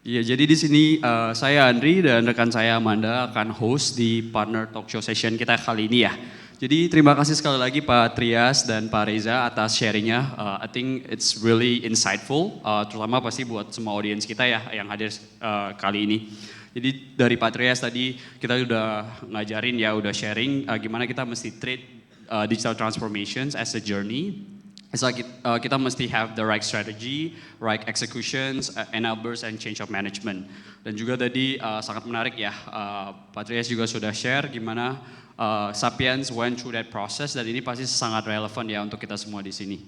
Iya, jadi di sini saya Andri dan rekan saya Amanda akan host di partner talk show session kita kali ini ya. Jadi terima kasih sekali lagi Pak Trias dan Pak Reza atas sharingnya. I think it's really insightful, terutama pasti buat semua audiens kita ya yang hadir kali ini. Jadi dari Pak Trias tadi kita udah ngajarin ya, udah sharing gimana kita mesti treat digital transformations as a journey. It's like kita mesti have the right strategy, right executions, enablers, and change of management. Dan juga tadi sangat menarik ya, Pak Trias juga sudah share gimana Sapiens went through that process dan ini pasti sangat relevan ya untuk kita semua di sini.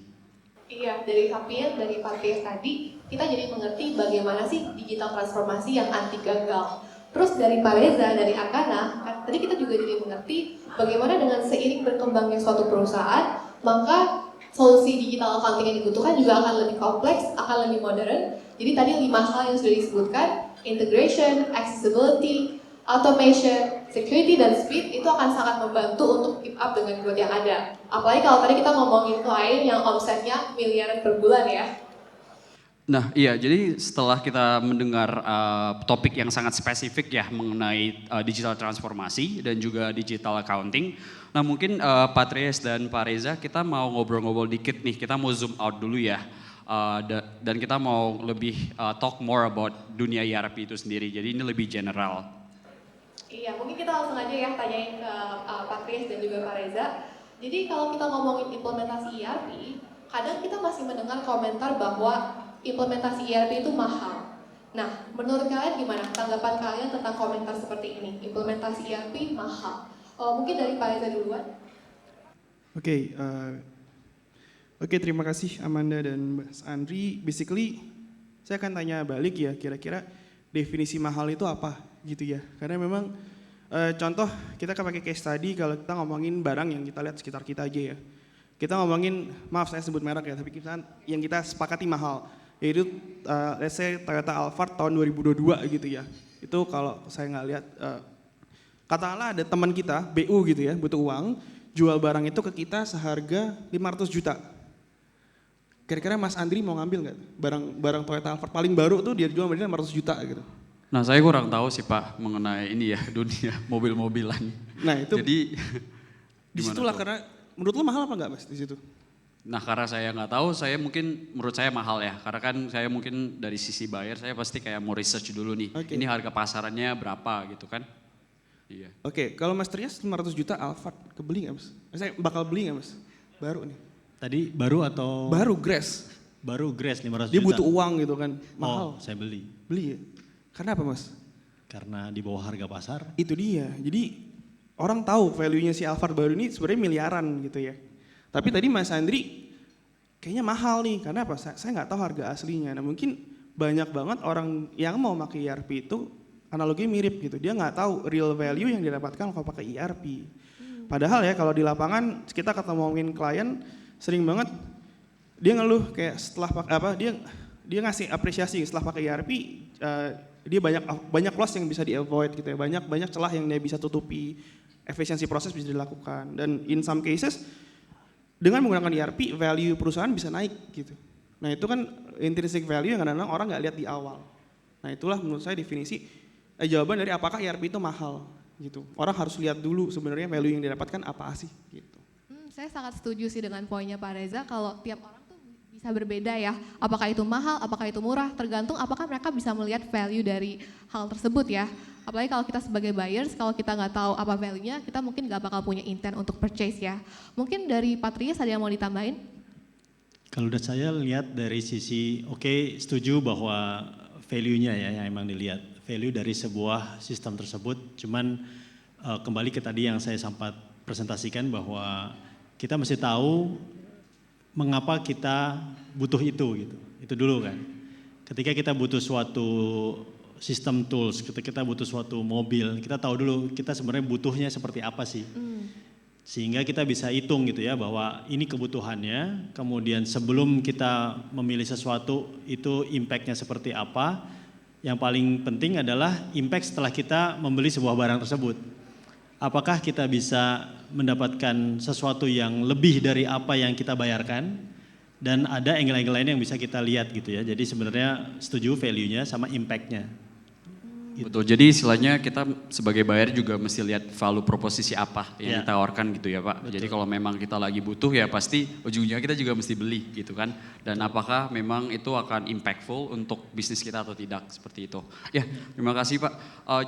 Iya, dari Sapiens, dari Patrias tadi, kita jadi mengerti bagaimana sih digital transformasi yang anti gagal. Terus dari Pak Reza, dari Akana, tadi kita juga jadi mengerti bagaimana dengan seiring berkembangnya suatu perusahaan, maka solusi digital accounting yang dibutuhkan juga akan lebih kompleks, akan lebih modern. Jadi tadi 5 hal yang sudah disebutkan, integration, accessibility, automation, security, dan speed itu akan sangat membantu untuk keep up dengan growth yang ada. Apalagi kalau tadi kita ngomongin klien yang omsetnya miliaran per bulan ya. Nah iya, jadi setelah kita mendengar topik yang sangat spesifik ya mengenai digital transformasi dan juga digital accounting. Nah mungkin Pak Trias dan Pak Reza kita mau ngobrol-ngobrol dikit nih, kita mau zoom out dulu ya. Dan kita mau lebih talk more about dunia ERP itu sendiri, jadi ini lebih general. Iya, mungkin kita langsung aja ya tanyain ke Pak Kris dan juga Pak Reza. Jadi kalau kita ngomongin implementasi ERP, kadang kita masih mendengar komentar bahwa implementasi ERP itu mahal. Nah, menurut kalian gimana tanggapan kalian tentang komentar seperti ini? Implementasi ERP mahal. Mungkin dari Pak Reza duluan. Oke, terima kasih Amanda dan Mas Andri. Basically, saya akan tanya balik ya, kira-kira definisi mahal itu apa gitu ya. Karena memang contoh kita akan pakai case study kalau kita ngomongin barang yang kita lihat sekitar kita aja ya. Kita ngomongin, maaf saya sebut merek ya, tapi yang kita sepakati mahal. Yaitu let's say Toyota Alphard tahun 2022 gitu ya. Itu kalau saya nggak lihat, katakanlah ada teman kita, BU gitu ya, butuh uang, jual barang itu ke kita seharga 500 juta. Kira-kira Mas Andri mau ngambil nggak barang Toyota Alphard paling baru tuh dia jual sama dia 500 juta gitu. Nah saya kurang tahu sih Pak mengenai ini ya dunia mobil-mobilan. Nah itu, Jadi disitulah karena menurut lo mahal apa nggak Mas di situ? Nah karena saya nggak tahu, menurut saya mahal ya. Karena kan saya mungkin dari sisi buyer, saya pasti kayak mau research dulu nih. Okay. Ini harga pasarannya berapa gitu kan. Iya. Oke, kalau Mas Trias 500 juta Alphard, kebeli nggak Mas? Saya bakal beli nggak Mas? Baru nih. Tadi baru atau? Baru Grace. Baru Grace 500 Dia juta. butuh uang gitu kan, mahal. Oh, saya beli. Beli ya? Karena apa Mas? Karena di bawah harga pasar. Itu dia, jadi orang tahu value-nya si Alphard baru ini sebenarnya miliaran gitu ya. Tapi tadi Mas Andri kayaknya mahal nih, karena apa? Saya nggak tahu harga aslinya. Nah mungkin banyak banget orang yang mau pakai ERP itu analoginya mirip gitu. Dia nggak tahu real value yang didapatkan kalau pakai ERP. Padahal ya kalau di lapangan kita ketemu klien sering banget dia ngeluh kayak setelah dia ngasih apresiasi setelah pakai ERP, dia banyak loss yang bisa di avoid gitu ya. Banyak celah yang dia bisa tutupi, efisiensi proses bisa dilakukan, dan in some cases dengan menggunakan ERP value perusahaan bisa naik gitu. Nah itu kan intrinsic value yang kadang-kadang orang nggak lihat di awal. Nah itulah menurut saya definisi jawaban dari apakah ERP itu mahal gitu. Orang harus lihat dulu sebenarnya value yang didapatkan apa sih gitu. Saya sangat setuju sih dengan poinnya Pak Reza, kalau tiap orang tuh bisa berbeda ya. Apakah itu mahal, apakah itu murah, tergantung apakah mereka bisa melihat value dari hal tersebut ya. Apalagi kalau kita sebagai buyers, kalau kita nggak tahu apa value-nya, kita mungkin nggak bakal punya intent untuk purchase ya. Mungkin dari Patrias ada yang mau ditambahin? Kalau udah saya lihat dari sisi, oke, setuju bahwa value-nya ya yang emang dilihat. Value dari sebuah sistem tersebut, cuman kembali ke tadi yang saya sempat presentasikan bahwa kita mesti tahu mengapa kita butuh itu gitu. Itu dulu kan. Ketika kita butuh suatu sistem tools, ketika kita butuh suatu mobil, kita tahu dulu kita sebenarnya butuhnya seperti apa sih. Sehingga kita bisa hitung gitu ya bahwa ini kebutuhannya, kemudian sebelum kita memilih sesuatu itu impactnya seperti apa. Yang paling penting adalah impact setelah kita membeli sebuah barang tersebut. Apakah kita bisa mendapatkan sesuatu yang lebih dari apa yang kita bayarkan Dan ada angle-angle lain yang bisa kita lihat gitu ya. Jadi sebenarnya setuju value-nya sama impact-nya. Gitu. Betul, jadi istilahnya kita sebagai buyer juga mesti lihat value proposisi apa yang ditawarkan gitu ya Pak. Betul. Jadi kalau memang kita lagi butuh ya pasti ujungnya kita juga mesti beli gitu kan. Dan apakah memang itu akan impactful untuk bisnis kita atau tidak, seperti itu. Ya, terima kasih Pak.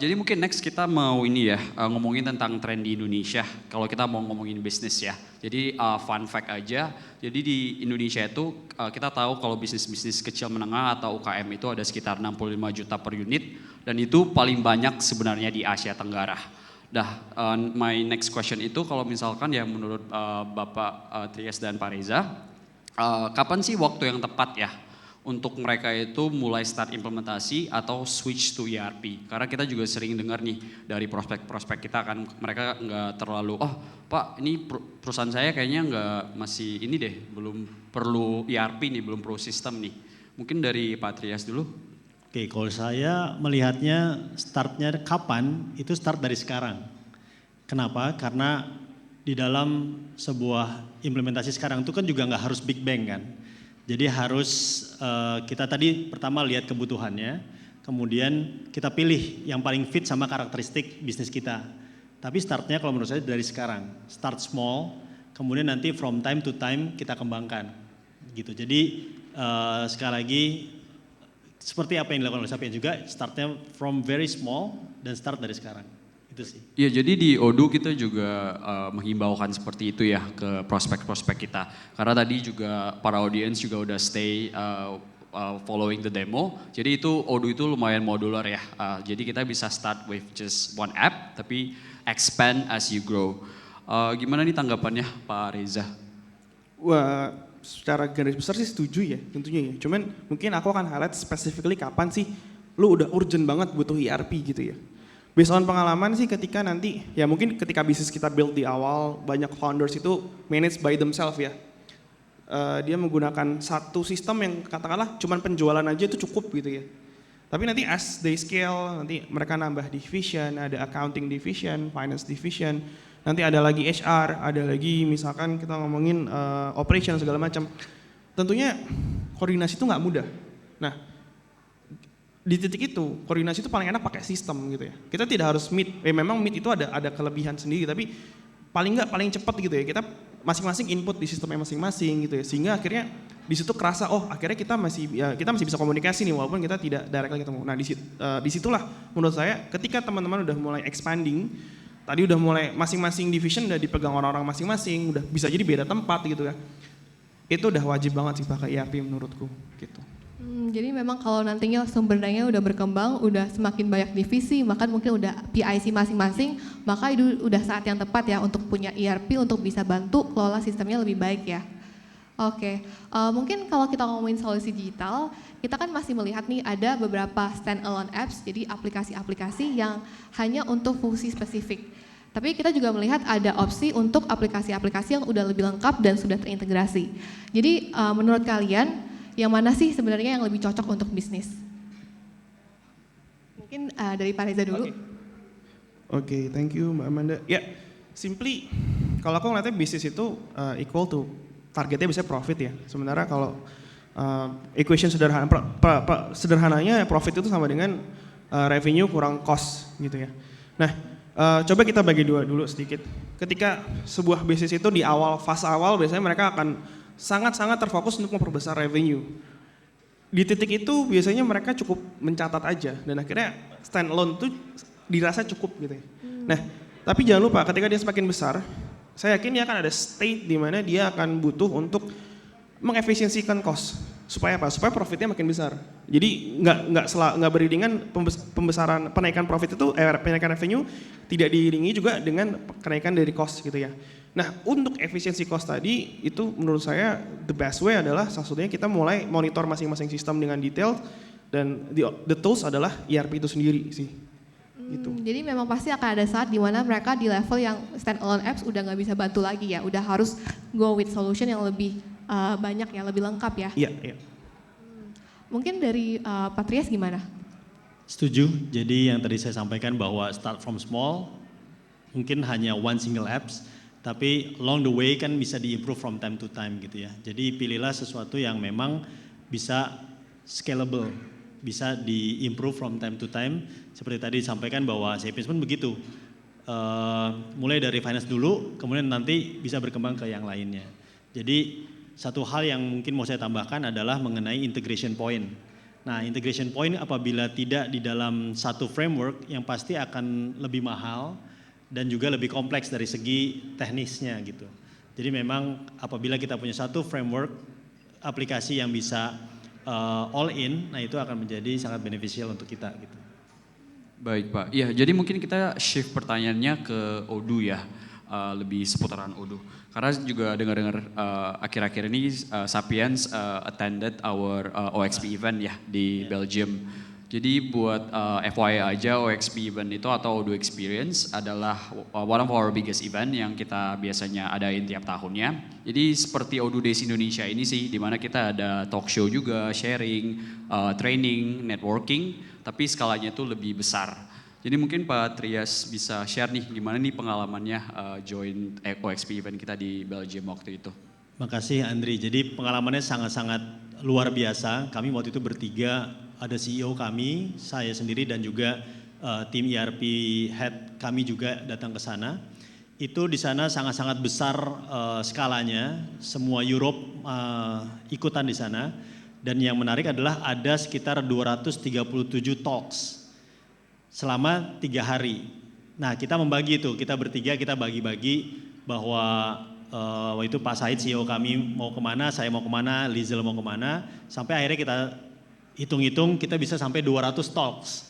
Jadi mungkin next kita mau ini ya, ngomongin tentang tren di Indonesia. Kalau kita mau ngomongin bisnis ya. Jadi fun fact aja, jadi di Indonesia itu kita tahu kalau bisnis-bisnis kecil menengah atau UKM itu ada sekitar 65 juta per unit. Dan itu paling banyak sebenarnya di Asia Tenggara. My next question itu kalau misalkan ya menurut Bapak Trias dan Pak Reza, kapan sih waktu yang tepat ya untuk mereka itu mulai start implementasi atau switch to ERP? Karena kita juga sering dengar nih dari prospek-prospek kita kan mereka nggak terlalu, oh Pak ini perusahaan saya kayaknya nggak masih ini deh, belum perlu ERP nih, belum perlu sistem nih. Mungkin dari Pak Trias dulu. Oke, kalau saya melihatnya startnya kapan, itu start dari sekarang. Kenapa? Karena di dalam sebuah implementasi sekarang itu kan juga nggak harus big bang kan. Jadi harus kita tadi pertama lihat kebutuhannya, kemudian kita pilih yang paling fit sama karakteristik bisnis kita. Tapi startnya kalau menurut saya dari sekarang, start small, kemudian nanti from time to time kita kembangkan. Gitu. Jadi sekali lagi, seperti apa yang dilakukan oleh Sapien juga, startnya from very small dan start dari sekarang. Itu sih. Iya, jadi di Odoo kita juga menghimbaukan seperti itu ya ke prospek-prospek kita. Karena tadi juga para audience juga udah stay following the demo. Jadi itu Odoo itu lumayan modular ya. Jadi kita bisa start with just one app, tapi expand as you grow. Gimana nih tanggapannya Pak Reza? Wah, secara garis besar sih setuju ya tentunya ya. Cuman mungkin aku akan highlight specifically kapan sih lu udah urgent banget butuh ERP gitu ya. Based on pengalaman sih ketika nanti, ya mungkin ketika bisnis kita build di awal, banyak founders itu manage by themselves ya. Dia menggunakan satu sistem yang katakanlah cuman penjualan aja itu cukup gitu ya. Tapi nanti as they scale, nanti mereka nambah division, ada accounting division, finance division, nanti ada lagi HR, ada lagi misalkan kita ngomongin operation segala macam. Tentunya koordinasi itu nggak mudah. Nah, di titik itu koordinasi itu paling enak pakai sistem gitu ya. Kita tidak harus meet. Memang meet itu ada kelebihan sendiri, tapi paling cepat gitu ya. Kita masing-masing input di sistemnya masing-masing gitu ya. Sehingga akhirnya di situ kerasa akhirnya kita masih bisa komunikasi nih walaupun kita tidak directly ketemu. Nah, disitulah menurut saya ketika teman-teman udah mulai expanding, tadi udah mulai masing-masing division udah dipegang orang-orang masing-masing, udah bisa jadi beda tempat gitu ya. Itu udah wajib banget sih pakai ERP menurutku gitu. Jadi memang kalau nantinya sumber dayanya udah berkembang, udah semakin banyak divisi, bahkan mungkin udah PIC masing-masing, maka itu udah saat yang tepat ya untuk punya ERP untuk bisa bantu kelola sistemnya lebih baik ya. Oke, mungkin kalau kita ngomongin solusi digital, kita kan masih melihat nih ada beberapa standalone apps, jadi aplikasi-aplikasi yang hanya untuk fungsi spesifik. Tapi kita juga melihat ada opsi untuk aplikasi-aplikasi yang udah lebih lengkap dan sudah terintegrasi. Jadi menurut kalian, yang mana sih sebenarnya yang lebih cocok untuk bisnis? Mungkin dari Pak Reza dulu. Oke, thank you Mbak Amanda. Ya, simply kalau aku ngeliatnya bisnis itu equal to targetnya bisa profit ya. Sementara kalau equation sederhananya profit itu sama dengan revenue kurang cost gitu ya. Nah, coba kita bagi dua dulu sedikit. Ketika sebuah bisnis itu di fase awal biasanya mereka akan sangat-sangat terfokus untuk memperbesar revenue. Di titik itu biasanya mereka cukup mencatat aja dan akhirnya stand alone itu dirasa cukup gitu ya. Nah, tapi jangan lupa ketika dia semakin besar, saya yakin dia akan ada state di mana dia akan butuh untuk mengefisiensikan cost. Supaya apa? Supaya profitnya makin besar. Jadi nggak beriringan penaikan profit itu penaikan revenue tidak diiringi juga dengan kenaikan dari cost gitu ya. Nah, untuk efisiensi cost tadi itu menurut saya the best way adalah salah satunya kita mulai monitor masing-masing sistem dengan detail dan the tools adalah ERP itu sendiri sih. Gitu. Jadi memang pasti akan ada saat di mana mereka di level yang standalone apps udah nggak bisa bantu lagi ya, udah harus go with solution yang lebih banyak ya, lebih lengkap ya. Iya. Mungkin dari Pak Trias gimana? Setuju. Jadi yang tadi saya sampaikan bahwa start from small, mungkin hanya one single apps. Tapi along the way kan bisa di-improve from time to time gitu ya. Jadi pilihlah sesuatu yang memang bisa scalable, bisa di-improve from time to time. Seperti tadi disampaikan bahwa Sapiens pun begitu. Mulai dari finance dulu, kemudian nanti bisa berkembang ke yang lainnya. Jadi satu hal yang mungkin mau saya tambahkan adalah mengenai integration point. Nah, integration point apabila tidak di dalam satu framework yang pasti akan lebih mahal dan juga lebih kompleks dari segi teknisnya gitu. Jadi memang apabila kita punya satu framework aplikasi yang bisa all in, nah itu akan menjadi sangat beneficial untuk kita gitu. Baik Pak, iya jadi mungkin kita shift pertanyaannya ke Odoo ya, lebih seputaran Odoo. Karena juga dengar-dengar akhir-akhir ini Sapiens attended our OXP event ya di Belgium. Jadi buat FYI aja OXP event itu atau Odoo Experience adalah one of our biggest event yang kita biasanya adain tiap tahunnya. Jadi seperti Odoo Days Indonesia ini sih, di mana kita ada talk show juga, sharing, training, networking, tapi skalanya itu lebih besar. Jadi mungkin Pak Trias bisa share nih gimana nih pengalamannya join OXP event kita di Belgium waktu itu. Makasih Andri, jadi pengalamannya sangat-sangat luar biasa. Kami waktu itu bertiga, ada CEO kami, saya sendiri dan juga tim ERP head kami juga datang ke sana. Itu di sana sangat-sangat besar skalanya, semua Europe ikutan di sana. Dan yang menarik adalah ada sekitar 237 talks selama 3 hari. Nah kita membagi itu, kita bertiga kita bagi-bagi bahwa waktu itu Pak Said CEO kami mau kemana, saya mau kemana, Lizel mau kemana. Sampai akhirnya kita hitung-hitung kita bisa sampai 200 talks.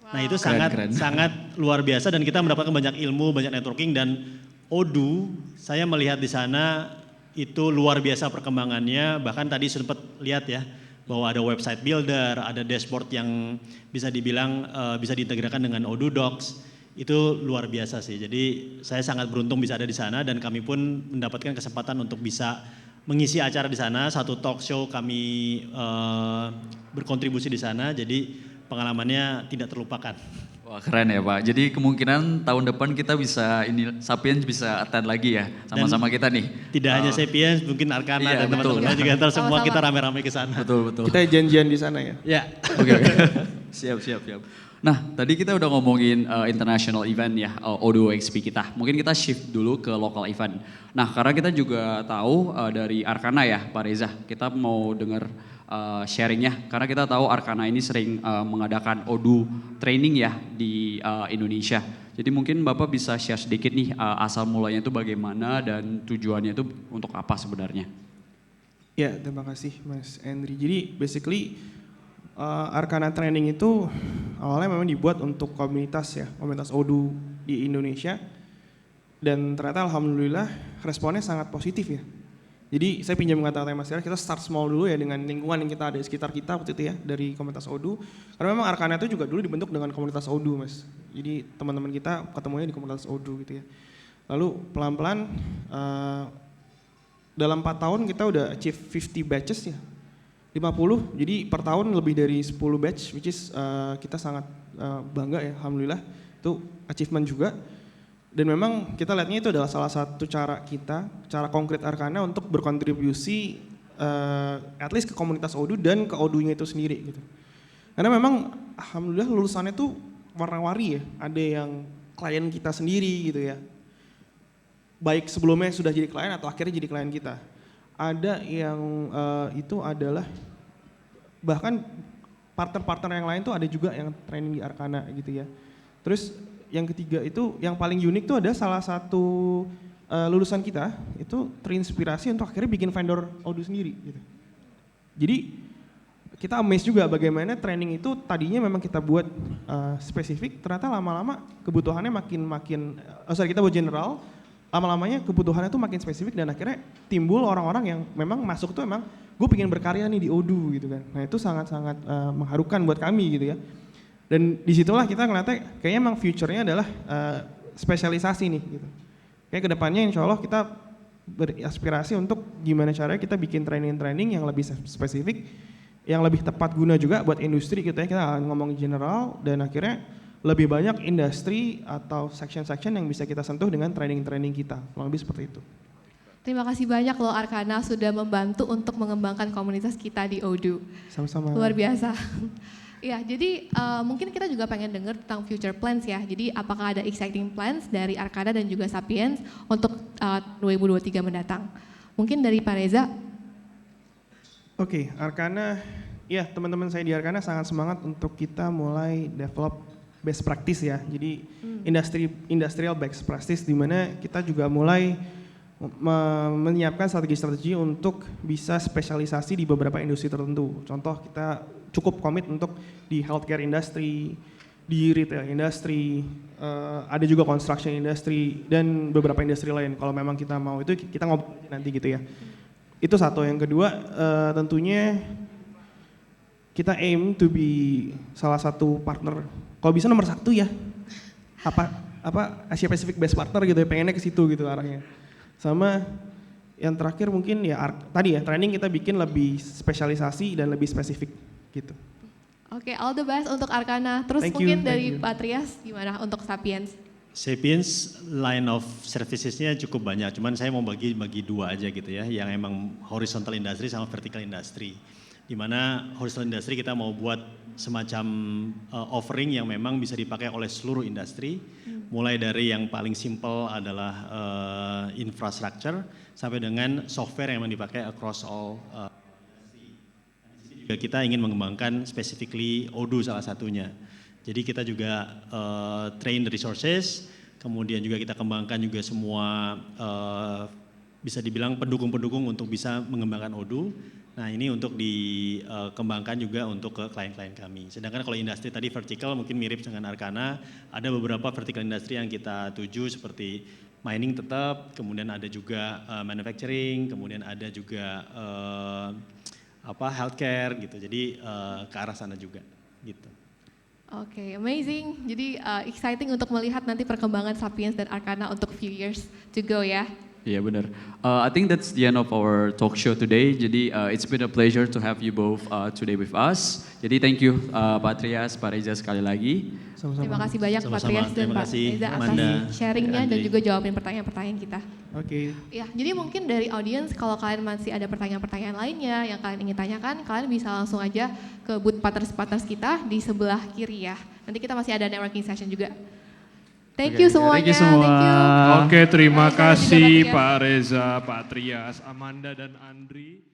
Wow. Nah itu sangat luar biasa dan kita mendapatkan banyak ilmu, banyak networking dan Odoo saya melihat di sana itu luar biasa perkembangannya. Bahkan tadi sempat lihat ya bahwa ada website builder, ada dashboard yang bisa dibilang bisa diintegrasikan dengan Odoo Docs. Itu luar biasa sih. Jadi saya sangat beruntung bisa ada di sana dan kami pun mendapatkan kesempatan untuk bisa mengisi acara di sana. Satu talk show kami berkontribusi di sana. Jadi pengalamannya tidak terlupakan. Wah keren ya Pak. Jadi kemungkinan tahun depan kita bisa Sapiens bisa attend lagi ya sama-sama kita nih. Tidak hanya Sapiens, mungkin Arkana iya, dan teman-teman juga ntar semua kita rame-rame ke sana. Betul. Kita janjian di sana ya. Ya. Oke. Siap. Nah, tadi kita udah ngomongin international event ya, Odoo XP kita. Mungkin kita shift dulu ke local event. Nah, karena kita juga tahu dari Arkana ya, Pak Reza, kita mau dengar sharingnya. Karena kita tahu Arkana ini sering mengadakan Odoo training ya di Indonesia. Jadi mungkin Bapak bisa share sedikit nih asal mulanya itu bagaimana dan tujuannya itu untuk apa sebenarnya? Ya, terima kasih Mas Andri. Jadi basically Arkana Training itu awalnya memang dibuat untuk komunitas ya, komunitas Odoo di Indonesia. Dan ternyata alhamdulillah responnya sangat positif ya. Jadi saya pinjam kata-kata Mas Yara, kita start small dulu ya dengan lingkungan yang kita ada di sekitar kita waktu itu ya dari komunitas Odoo. Karena memang Arkana itu juga dulu dibentuk dengan komunitas Odoo Mas. Jadi teman-teman kita ketemunya di komunitas Odoo gitu ya. Lalu pelan-pelan dalam 4 tahun kita udah achieve 50 batches ya. 50, jadi per tahun lebih dari 10 batch, which is kita sangat bangga ya, alhamdulillah. Itu achievement juga. Dan memang kita lihatnya itu adalah salah satu cara kita, cara konkret Arkana untuk berkontribusi at least ke komunitas Odoo dan ke Odoo-nya itu sendiri gitu. Karena memang alhamdulillah lulusannya tuh warna-warni ya, ada yang klien kita sendiri gitu ya. Baik sebelumnya sudah jadi klien atau akhirnya jadi klien kita. Ada yang itu adalah bahkan partner-partner yang lain tuh ada juga yang training di Arkana gitu ya. Terus yang ketiga itu yang paling unik tuh ada salah satu lulusan kita itu terinspirasi untuk akhirnya bikin vendor Odoo sendiri gitu. Jadi kita amazed juga bagaimana training itu tadinya memang kita buat spesifik, ternyata lama-lama kebutuhannya kita buat general, lama-lamanya kebutuhannya tuh makin spesifik dan akhirnya timbul orang-orang yang memang masuk tuh emang gue pengen berkarya nih di Odoo gitu kan. Nah itu sangat-sangat mengharukan buat kami gitu ya. Dan disitulah kita ngeliatnya kayaknya emang future-nya adalah spesialisasi nih gitu. Kayak kedepannya insya Allah kita beraspirasi untuk gimana caranya kita bikin training-training yang lebih spesifik, yang lebih tepat guna juga buat industri gitu ya. Kita ngomong general dan akhirnya lebih banyak industri atau section-section yang bisa kita sentuh dengan training-training kita, kurang lebih seperti itu. Terima kasih banyak loh Arkana sudah membantu untuk mengembangkan komunitas kita di Odoo. Sama-sama. Luar biasa. Ya, jadi mungkin kita juga pengen dengar tentang future plans ya. Jadi apakah ada exciting plans dari Arkana dan juga Sapiens untuk 2023 mendatang? Mungkin dari Pak Reza. Oke, Arkana, ya teman-teman saya di Arkana sangat semangat untuk kita mulai develop best practice ya. Jadi industrial best practice di mana kita juga mulai menyiapkan strategi-strategi untuk bisa spesialisasi di beberapa industri tertentu. Contoh kita cukup komit untuk di healthcare industry, di retail industry, ada juga construction industry dan beberapa industri lain. Kalau memang kita mau itu kita ngobrol nanti gitu ya. Itu satu. Yang kedua tentunya kita aim to be salah satu partner. Kalau bisa nomor 1 ya. Apa Asia Pacific best partner gitu ya. Pengennya ke situ gitu arahnya. Sama yang terakhir mungkin ya tadi ya training kita bikin lebih spesialisasi dan lebih spesifik gitu. Oke, all the best untuk Arkana. Terus Thank mungkin you, dari thank you. Pak Trias gimana untuk Sapiens? Sapiens line of servicesnya cukup banyak, cuman saya mau bagi 2 aja gitu ya, yang emang horizontal industry sama vertical industry. Di mana horizontal industry kita mau buat semacam offering yang memang bisa dipakai oleh seluruh industri, mulai dari yang paling simple adalah infrastructure sampai dengan software yang memang dipakai across all juga kita ingin mengembangkan specifically Odoo salah satunya. Jadi kita juga train the resources, kemudian juga kita kembangkan juga semua bisa dibilang pendukung-pendukung untuk bisa mengembangkan Odoo. Nah ini untuk dikembangkan juga untuk ke klien-klien kami. Sedangkan kalau industri tadi vertical mungkin mirip dengan Arkana, ada beberapa vertical industri yang kita tuju seperti mining tetap, kemudian ada juga manufacturing, kemudian ada juga healthcare gitu. Jadi ke arah sana juga gitu. Oke, amazing. Jadi exciting untuk melihat nanti perkembangan Sapiens dan Arkana untuk few years to go ya. Iya benar. I think that's the end of our talk show today. Jadi it's been a pleasure to have you both today with us. Jadi thank you Pak Trias, Pak Reza sekali lagi. Sama-sama. Terima kasih banyak Pak Sama-sama. Trias dan Terima Pak kasih, Reza atas Amanda, sharingnya dan Andri. juga jawabin pertanyaan-pertanyaan kita. Oke. Ya, jadi mungkin dari audiens kalau kalian masih ada pertanyaan-pertanyaan lainnya yang kalian ingin tanyakan, kalian bisa langsung aja ke booth partners kita di sebelah kiri ya. Nanti kita masih ada networking session juga. Thank you Oke, semuanya. thank you semua. Thank you. Oke, terima Pak Reza dan juga kasih Pak Trias. Pak Reza, Pak Trias, Amanda dan Andri.